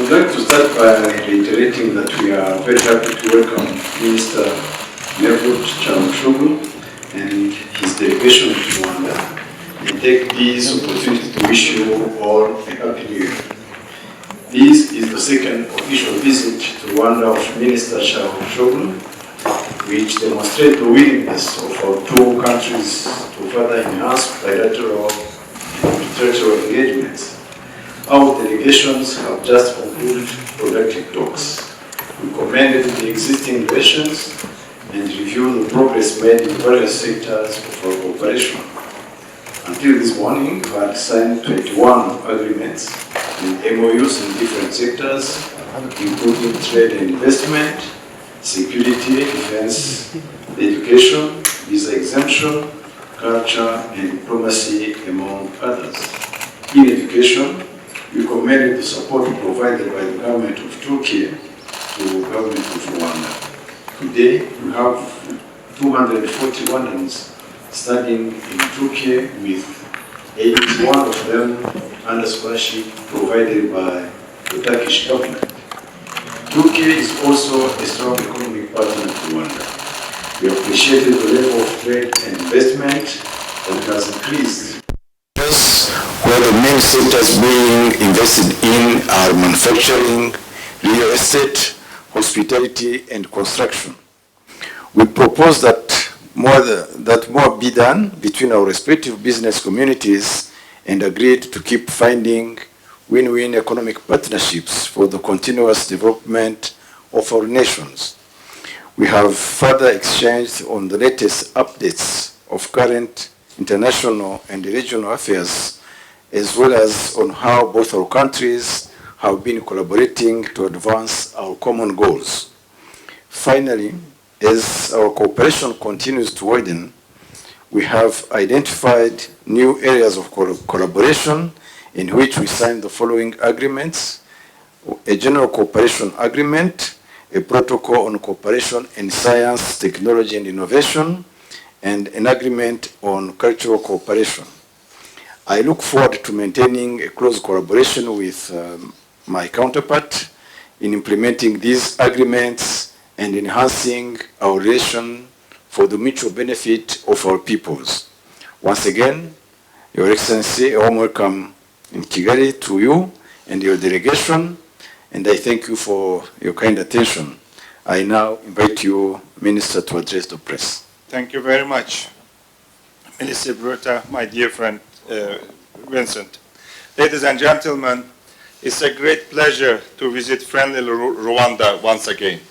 would like to start by reiterating that we are very happy to welcome Minister Melville Chamushoglu and his delegation to Rwanda, and take this opportunity to wish you all a happy new year. This is the second official visit to Rwanda of Minister Chamushoglu, which demonstrates the willingness of our two countries to further enhance bilateral and multilateral engagements. Our delegations have just concluded productive talks. We commended the existing relations and reviewed the progress made in various sectors of our cooperation. Until this morning, we had signed 21 agreements and MOUs in different sectors, including trade and investment, security, defense, education, visa exemption, culture, and diplomacy, among others. In education, we commended the support provided by the government of Turkey to the government of Rwanda. Today, we have 240 Rwandans studying in Turkey, with 81 of them under scholarship provided by the Turkish government. Turkey is also a strong economic partner to Rwanda. We appreciated the level of trade and investment that has increased. Where the main sectors being invested in are manufacturing, real estate, hospitality, and construction. We propose that more be done between our respective business communities, and agreed to keep finding win-win economic partnerships for the continuous development of our nations. We have further exchanged on the latest updates of current international and regional affairs, as well as on how both our countries have been collaborating to advance our common goals. Finally, as our cooperation continues to widen, we have identified new areas of collaboration in which we signed the following agreements: a general cooperation agreement, a protocol on cooperation in science, technology, and innovation, and an agreement on cultural cooperation. I look forward to maintaining a close collaboration with my counterpart in implementing these agreements and enhancing our relation for the mutual benefit of our peoples. Once again, Your Excellency, a warm welcome in Kigali to you and your delegation, and I thank you for your kind attention. I now invite you, Minister, to address the press. Thank you very much, Minister Bruta, my dear friend Vincent. Ladies and gentlemen, it's a great pleasure to visit friendly Rwanda once again.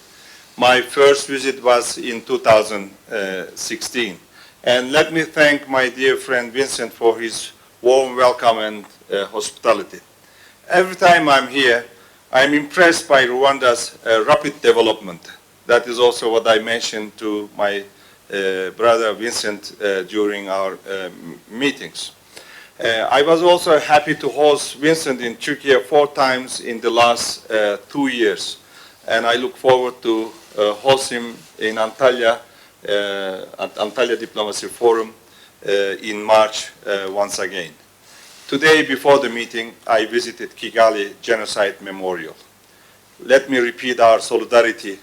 My first visit was in 2016. And let me thank my dear friend Vincent for his warm welcome and hospitality. Every time I'm here, I'm impressed by Rwanda's rapid development. That is also what I mentioned to my brother Vincent during our meetings. I was also happy to host Vincent in Turkey 4 times in the last 2 years, and I look forward to host him in Antalya, at Antalya Diplomacy Forum in March once again. Today, before the meeting, I visited Kigali Genocide Memorial. Let me repeat our solidarity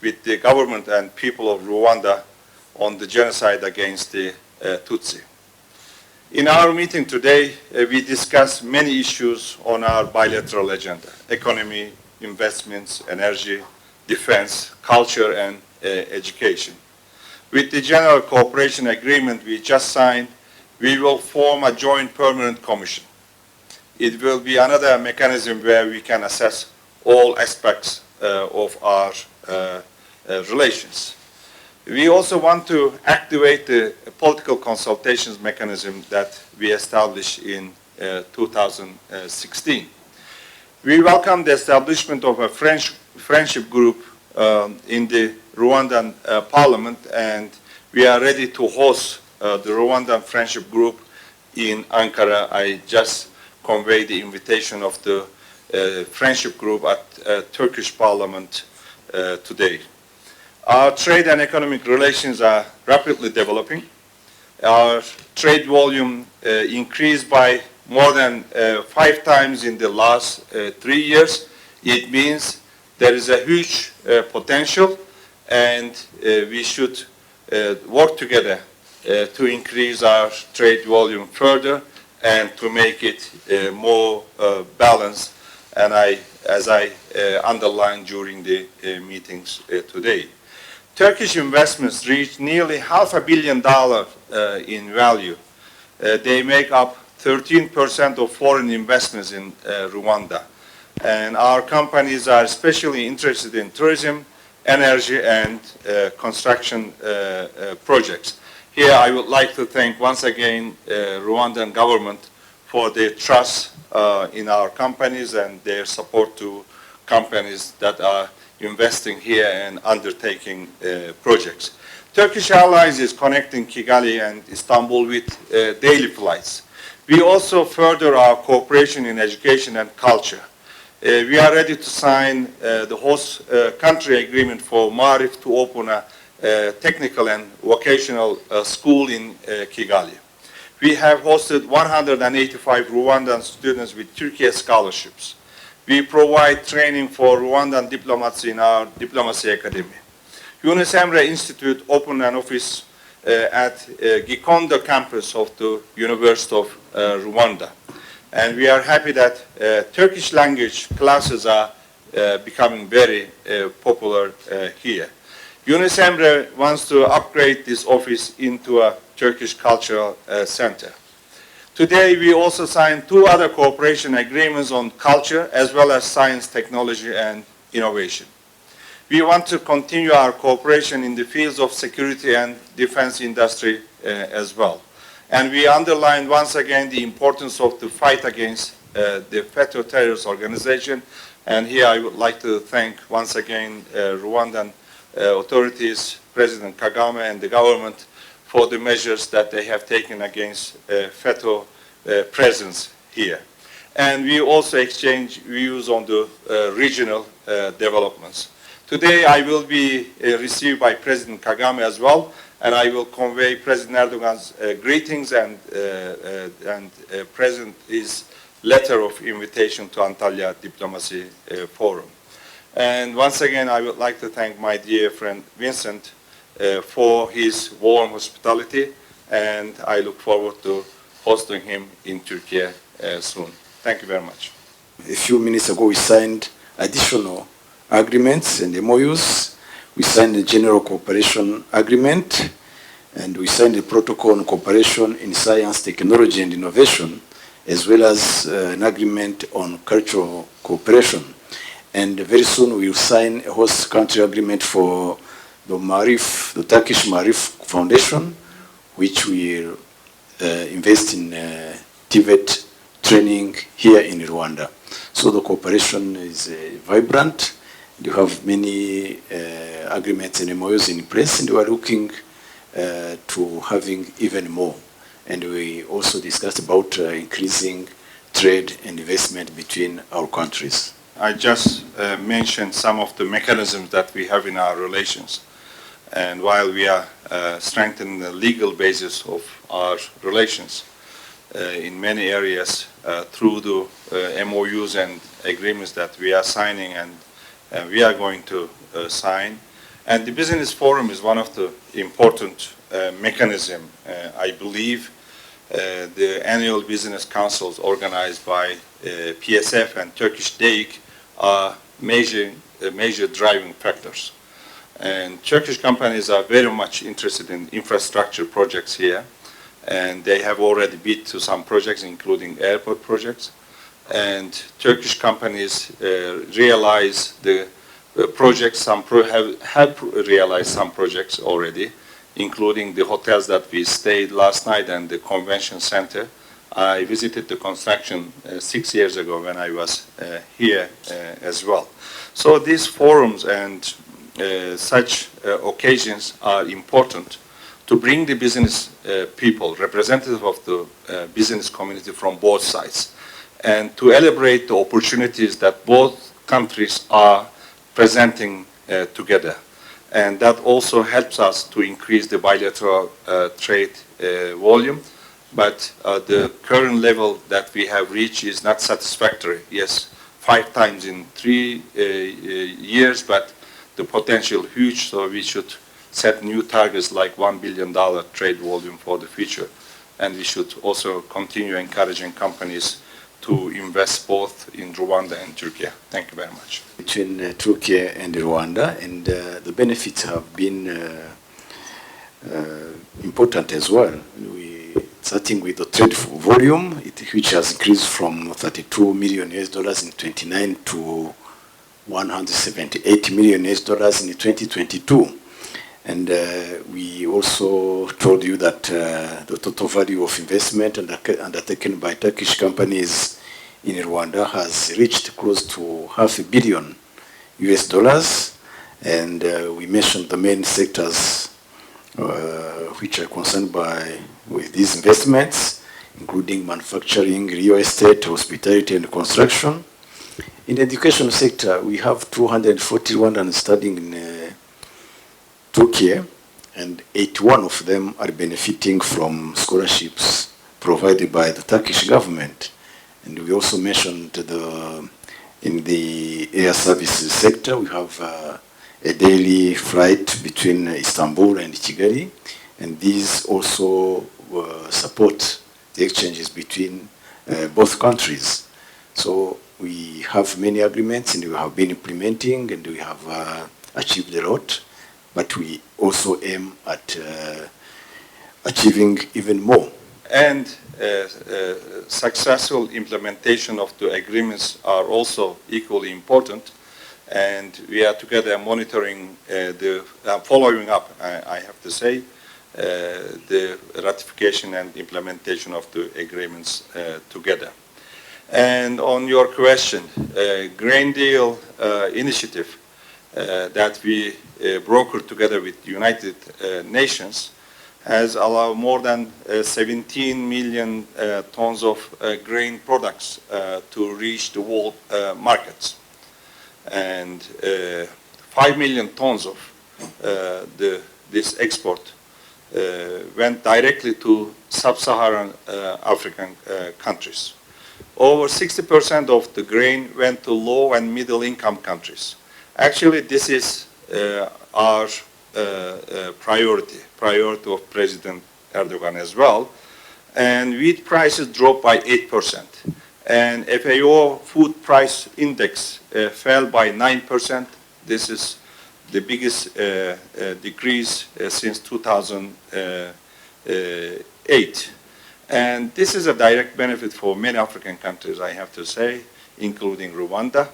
with the government and people of Rwanda on the genocide against the Tutsi. In our meeting today, we discussed many issues on our bilateral agenda: economy, investments, energy, defense, culture, and education. With the General Cooperation Agreement we just signed, we will form a joint permanent commission. It will be another mechanism where we can assess all aspects of our relations. We also want to activate the political consultations mechanism that we established in 2016. We welcome the establishment of a friendship group in the Rwandan Parliament, and we are ready to host the Rwandan Friendship Group in Ankara. I just conveyed the invitation of the Friendship Group at Turkish Parliament today. Our trade and economic relations are rapidly developing. Our trade volume increased by more than 5 times in the last 3 years, It means there is a huge potential, and we should work together to increase our trade volume further and to make it more balanced, and as I underlined during the meetings today. Turkish investments reached nearly $500 million in value. They make up 13% of foreign investments in Rwanda. And our companies are especially interested in tourism, energy, and construction projects. Here I would like to thank once again Rwandan government for their trust in our companies and their support to companies that are investing here and undertaking projects. Turkish Airlines is connecting Kigali and Istanbul with daily flights. We also further our cooperation in education and culture. We are ready to sign the host country agreement for Marif to open a technical and vocational school in Kigali. We have hosted 185 Rwandan students with Turkey scholarships. We provide training for Rwandan diplomats in our Diplomacy Academy. Yunus Emre Institute opened an office at Gikondo campus of the University of Rwanda. And we are happy that Turkish language classes are becoming very popular here. Yunus Emre wants to upgrade this office into a Turkish cultural center. Today, we also signed 2 other cooperation agreements on culture as well as science, technology, and innovation. We want to continue our cooperation in the fields of security and defense industry as well. And we underlined once again the importance of the fight against the FETÖ terrorist organization. And here I would like to thank once again Rwandan authorities, President Kagame and the government for the measures that they have taken against FETÖ presence here. And we also exchange views on the regional developments. Today I will be received by President Kagame as well, and I will convey President Erdogan's greetings and present his letter of invitation to Antalya Diplomacy Forum. And once again, I would like to thank my dear friend Vincent for his warm hospitality, and I look forward to hosting him in Turkey soon. Thank you very much. A few minutes ago, we signed additional agreements and MOUs. We signed a general cooperation agreement, and we signed a protocol on cooperation in science, technology, and innovation, as well as an agreement on cultural cooperation. And very soon we will sign a host country agreement for the Marif, the Turkish Marif Foundation, which will invest in Tibet training here in Rwanda. So the cooperation is vibrant. You have many agreements and MOUs in place, and we are looking to having even more. And we also discussed about increasing trade and investment between our countries. I just mentioned some of the mechanisms that we have in our relations. And while we are strengthening the legal basis of our relations in many areas through the MOUs and agreements that we are signing and we are going to sign. And the Business Forum is one of the important mechanisms. I believe the annual business councils organized by PSF and Turkish DEIK are major driving factors. And Turkish companies are very much interested in infrastructure projects here, and they have already bid to some projects, including airport projects. And Turkish companies realize the projects, have realized some projects already, including the hotels that we stayed last night and the convention center. I visited the construction 6 years ago when I was here as well. So these forums and such occasions are important to bring the business people, representatives of the business community from both sides, and to elaborate the opportunities that both countries are presenting together. And that also helps us to increase the bilateral trade volume. But the current level that we have reached is not satisfactory. Yes, 5 times in 3 years, but the potential huge, so we should set new targets like $1 billion trade volume for the future. And we should also continue encouraging companies to invest both in Rwanda and Turkey. Thank you very much. Between Turkey and Rwanda, and the benefits have been important as well. Starting with the trade volume, which has increased from $32 million in 29 to $178 million in 2022. And we also told you that the total value of investment undertaken by Turkish companies in Rwanda has reached close to $500 million. And we mentioned the main sectors which are concerned with these investments, including manufacturing, real estate, hospitality, and construction. In the education sector, we have 240 Rwandans studying in Turkey, and 81 of them are benefiting from scholarships provided by the Turkish government. And we also mentioned in the air services sector, we have a daily flight between Istanbul and Kigali, and these also support the exchanges between both countries. So we have many agreements, and we have been implementing, and we have achieved a lot, but we also aim at achieving even more. And successful implementation of the agreements are also equally important. And we are together monitoring following up, I have to say, the ratification and implementation of the agreements together. And on your question, Grain Deal initiative that we brokered together with the United Nations has allowed more than 17 million tons of grain products to reach the world markets. And 5 million tons of this export went directly to sub-Saharan African countries. Over 60% of the grain went to low and middle income countries. Actually, this is our priority of President Erdogan as well. And wheat prices dropped by 8%. And FAO food price index fell by 9%. This is the biggest decrease since 2008. And this is a direct benefit for many African countries, I have to say, including Rwanda.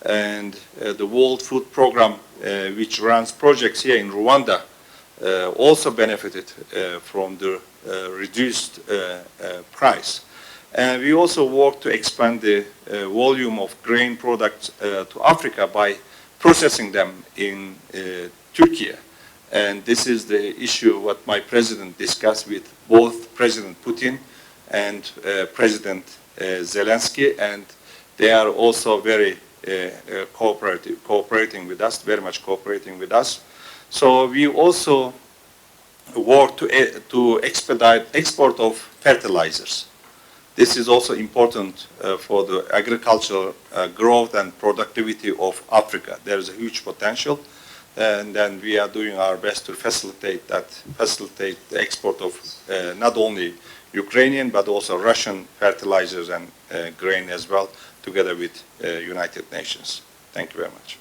And the World Food Program, which runs projects here in Rwanda, also benefited from the reduced price. And we also work to expand the volume of grain products to Africa by processing them in Turkey. And this is the issue what my president discussed with both President Putin and President Zelensky, and they are also very cooperating with us, very much cooperating with us. So we also work to expedite export of fertilizers. This is also important for the agricultural growth and productivity of Africa. There is a huge potential, and then we are doing our best to facilitate the export of not only Ukrainian but also Russian fertilizers and grain as well, together with United Nations. Thank you very much.